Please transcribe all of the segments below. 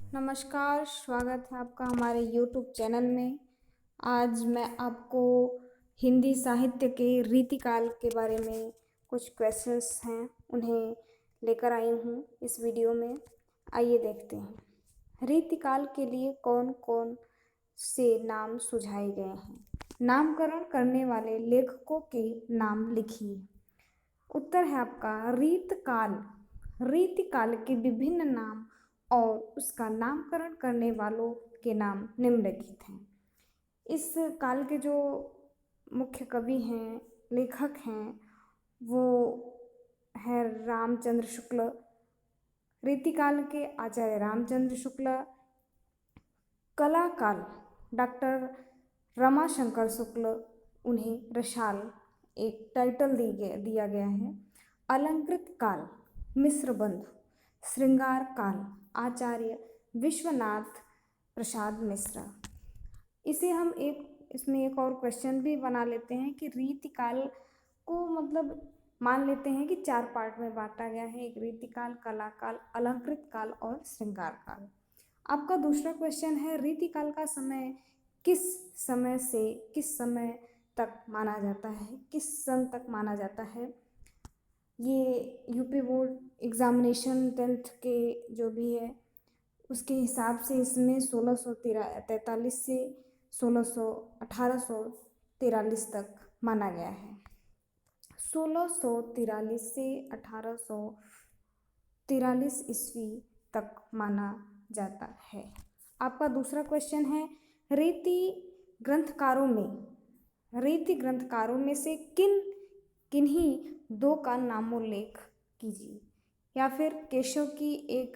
नमस्कार, स्वागत है आपका हमारे YouTube चैनल में। आज मैं आपको हिंदी साहित्य के रीतिकाल के बारे में कुछ क्वेश्चंस हैं उन्हें लेकर आई हूँ इस वीडियो में। आइए देखते हैं। रीतिकाल के लिए कौन कौन से नाम सुझाए गए हैं। नामकरण करने वाले लेखकों के नाम लिखिए। उत्तर है आपका रीतकाल। रीतिकाल के विभिन्न नाम और उसका नामकरण करने वालों के नाम निम्नलिखित हैं। इस काल के जो मुख्य कवि हैं, लेखक हैं, वो है रामचंद्र शुक्ल। रीतिकाल के आचार्य रामचंद्र शुक्ल। कलाकाल डॉक्टर रमाशंकर शुक्ल, उन्हें रसाल एक टाइटल दिया गया है। अलंकृत काल मिश्रबंधु। श्रृंगार काल आचार्य विश्वनाथ प्रसाद मिश्र। इसे हम इसमें एक और क्वेश्चन भी बना लेते हैं कि रीतिकाल को मतलब मान लेते हैं कि 4 पार्ट में बांटा गया है। एक रीतिकाल, कलाकाल, अलंकृत काल और श्रृंगार काल। आपका दूसरा क्वेश्चन है रीतिकाल का समय किस समय से किस समय तक माना जाता है, किस सन तक माना जाता है। ये यूपी बोर्ड एग्जामिनेशन 10th के जो भी है उसके हिसाब से इसमें 1643 से 1843 तक माना गया है। 1643 से 1843 ईस्वी तक माना जाता है। आपका दूसरा क्वेश्चन है रीति ग्रंथकारों में से किन्हीं 2 का नामोल्लेख कीजिए। या फिर केशव की एक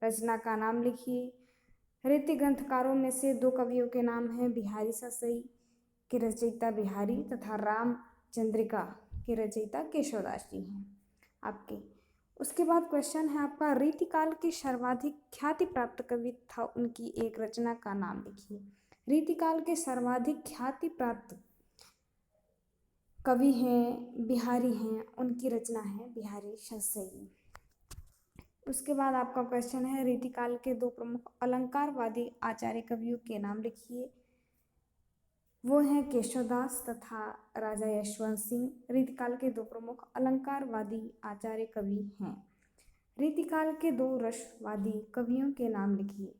रचना का नाम लिखिए। रीति ग्रंथकारों में से 2 कवियों के नाम हैं बिहारी ससई के रचयिता बिहारी तथा रामचंद्रिका के रचयिता केशवदास जी हैं आपके। उसके बाद क्वेश्चन है आपका रीतिकाल के सर्वाधिक ख्याति प्राप्त कवि था उनकी एक रचना का नाम लिखिए। रीतिकाल के सर्वाधिक ख्याति प्राप्त कवि हैं बिहारी हैं, उनकी रचना है बिहारी ससई। उसके बाद आपका क्वेश्चन है रीतिकाल के 2 प्रमुख अलंकारवादी आचार्य कवियों के नाम लिखिए। वो हैं केशवदास तथा राजा यशवंत सिंह। रीतिकाल के 2 प्रमुख अलंकारवादी आचार्य कवि हैं। रीतिकाल के 2 रसवादी कवियों के नाम लिखिए।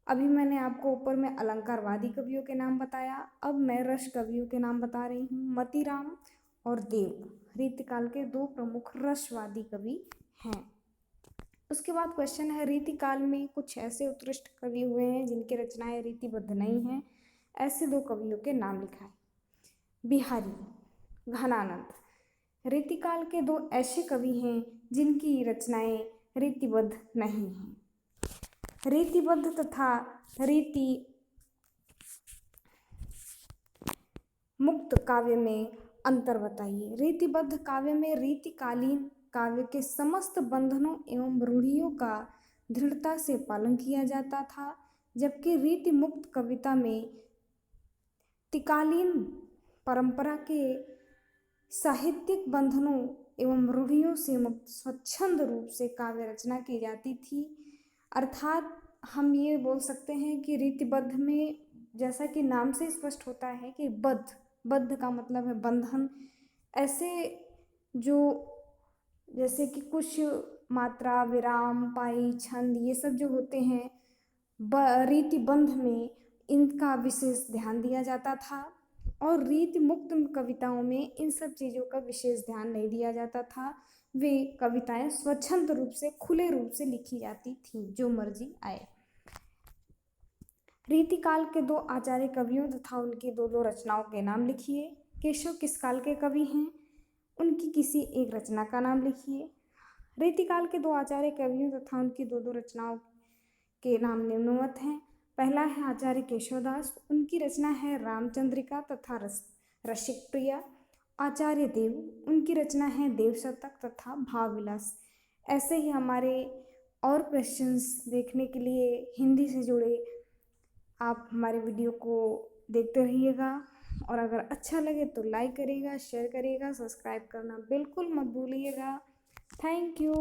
अभी मैंने आपको ऊपर में अलंकारवादी कवियों के नाम बताया, अब मैं रस कवियों के नाम बता रही हूँ। मतीराम और देव रीतिकाल के 2 प्रमुख रसवादी कवि हैं। उसके बाद क्वेश्चन है रीतिकाल में कुछ ऐसे उत्कृष्ट कवि हुए हैं जिनकी रचनाएं रीतिबद्ध नहीं हैं। ऐसे 2 कवियों के नाम लिखा है। बिहारी घनानंद। रीतिकाल के 2 ऐसे कवि हैं जिनकी रचनाएं रीतिबद्ध नहीं हैं। रीतिबद्ध तथा रीति मुक्त काव्य में अंतर बताइए। रीतिबद्ध काव्य में रीतिकालीन काव्य के समस्त बंधनों एवं रूढ़ियों का दृढ़ता से पालन किया जाता था, जबकि रीति मुक्त कविता में तिकालीन परंपरा के साहित्यिक बंधनों एवं रूढ़ियों से मुक्त स्वच्छंद रूप से काव्य रचना की जाती थी। अर्थात हम ये बोल सकते हैं कि रीतिबद्ध में जैसा कि नाम से स्पष्ट होता है कि बद्ध का मतलब है बंधन। ऐसे जो जैसे कि कुछ मात्रा, विराम, पाई, छंद ये सब जो होते हैं रीतिबंध में इनका विशेष ध्यान दिया जाता था और रीति मुक्त कविताओं में इन सब चीज़ों का विशेष ध्यान नहीं दिया जाता था। वे कविताएं स्वच्छंद रूप से खुले रूप से लिखी जाती थी, जो मर्जी आए। रीतिकाल के 2 आचार्य कवियों तथा उनकी 2 रचनाओं के नाम लिखिए। केशव किस काल के कवि हैं, उनकी किसी एक रचना का नाम लिखिए। रीतिकाल के 2 आचार्य कवियों तथा उनकी 2 रचनाओं के नाम निम्नवत हैं। पहला है आचार्य केशवदास, उनकी रचना है रामचंद्रिका तथा रसिक प्रिया। आचार्य देव, उनकी रचना है देव शतक तथा भाव विलास। ऐसे ही हमारे और क्वेश्चंस देखने के लिए हिंदी से जुड़े आप हमारे वीडियो को देखते रहिएगा और अगर अच्छा लगे तो लाइक करिएगा, शेयर करिएगा, सब्सक्राइब करना बिल्कुल मत भूलिएगा। Thank you.